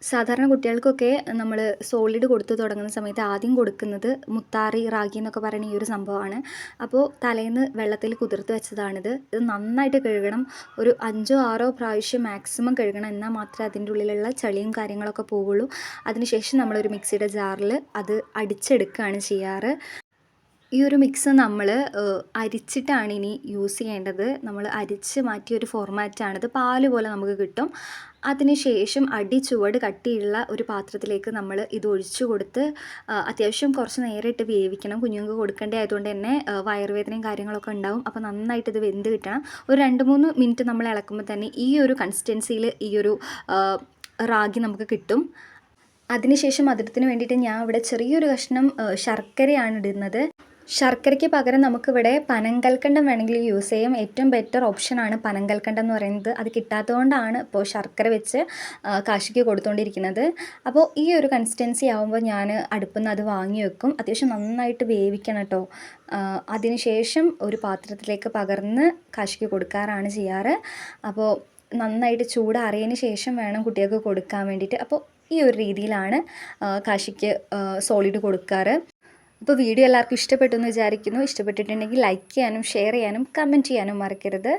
സാധാരണ കുട്ടികൾക്കൊക്കെ നമ്മൾ സോളിഡ് കൊടുത്ത് തുടങ്ങുന്ന സമയത്ത് ആദ്യം കൊടുക്കുന്നത് മുത്താറി, റാഗി എന്നൊക്കെ പറയുന്ന ഈ ഒരു സംഭവമാണ്. അപ്പോൾ തലേന്ന് വെള്ളത്തിൽ കുതിർത്ത് വെച്ചതാണിത്. ഇത് നന്നായിട്ട് കഴുകണം. ഒരു 5ഓ 6ഓ പ്രാവശ്യം മാക്സിമം കഴുകണം. എന്നാൽ മാത്രമേ അതിൻ്റെ ഉള്ളിലുള്ള ചളിയും കാര്യങ്ങളൊക്കെ പോവുള്ളൂ. അതിനുശേഷം നമ്മളൊരു മിക്സിയുടെ ജാറിൽ അത് അടിച്ചെടുക്കുകയാണ് ചെയ്യാറ്. ഈ ഒരു മിക്സ് നമ്മൾ അരിച്ചിട്ടാണ് ഇനി യൂസ് ചെയ്യേണ്ടത്. നമ്മൾ അരിച്ച് മാറ്റിയ ഒരു ഫോർമാറ്റാണിത്. പാല് പോലെ നമുക്ക് കിട്ടും. അതിനുശേഷം ചുവട് കട്ടിയുള്ള ഒരു പാത്രത്തിലേക്ക് നമ്മൾ ഇത് ഒഴിച്ചു കൊടുത്ത് അത്യാവശ്യം കുറച്ച് നേരം ഇട്ട് വേവിക്കണം. കുഞ്ഞുങ്ങൾക്ക് കൊടുക്കേണ്ടത് ആയതുകൊണ്ട് തന്നെ വയറുവേദനയും കാര്യങ്ങളൊക്കെ ഉണ്ടാവും. അപ്പോൾ നന്നായിട്ട് ഇത് വെന്ത് കിട്ടണം. ഒരു 2-3 മിനിറ്റ് നമ്മൾ ഇളക്കുമ്പോൾ തന്നെ ഈ ഒരു കൺസിസ്റ്റൻസിയിൽ ഈ ഒരു റാഗി നമുക്ക് കിട്ടും. അതിനുശേഷം മധുരത്തിന് വേണ്ടിയിട്ട് ഞാൻ ഇവിടെ ചെറിയൊരു കഷ്ണം ശർക്കരയാണ് ഇടുന്നത്. ശർക്കരയ്ക്ക് പകരം നമുക്കിവിടെ പനങ്കൽക്കണ്ടം വേണമെങ്കിൽ യൂസ് ചെയ്യാം. ഏറ്റവും ബെറ്റർ ഓപ്ഷനാണ് പനങ്കൽക്കണ്ടം എന്ന് പറയുന്നത്. അത് കിട്ടാത്തതുകൊണ്ടാണ് ഇപ്പോൾ ശർക്കര വെച്ച് കാശിക്ക് കൊടുത്തുകൊണ്ടിരിക്കുന്നത്. അപ്പോൾ ഈ ഒരു കൺസിസ്റ്റൻസി ആകുമ്പോൾ ഞാൻ അടുപ്പിൽ നിന്ന് അത് വാങ്ങി വെക്കും. അത്യാവശ്യം നന്നായിട്ട് വേവിക്കണം കേട്ടോ. അതിനുശേഷം ഒരു പാത്രത്തിലേക്ക് പകർന്ന് കാശിക്ക് കൊടുക്കാറാണ് ചെയ്യാറ്. അപ്പോൾ നന്നായിട്ട് ചൂടാറിയതിന് ശേഷം വേണം കുട്ടികൾക്ക് കൊടുക്കാൻ വേണ്ടിയിട്ട്. അപ്പോൾ ഈ ഒരു രീതിയിലാണ് കാശിക്ക് സോളിഡ് കൊടുക്കാറ്. അപ്പോൾ വീഡിയോ എല്ലാവർക്കും ഇഷ്ടപ്പെട്ടു എന്ന് വിചാരിക്കുന്നു. ഇഷ്ടപ്പെട്ടിട്ടുണ്ടെങ്കിൽ ലൈക്ക് ചെയ്യാനും ഷെയർ ചെയ്യാനും കമൻറ്റ് ചെയ്യാനും മറക്കരുത്.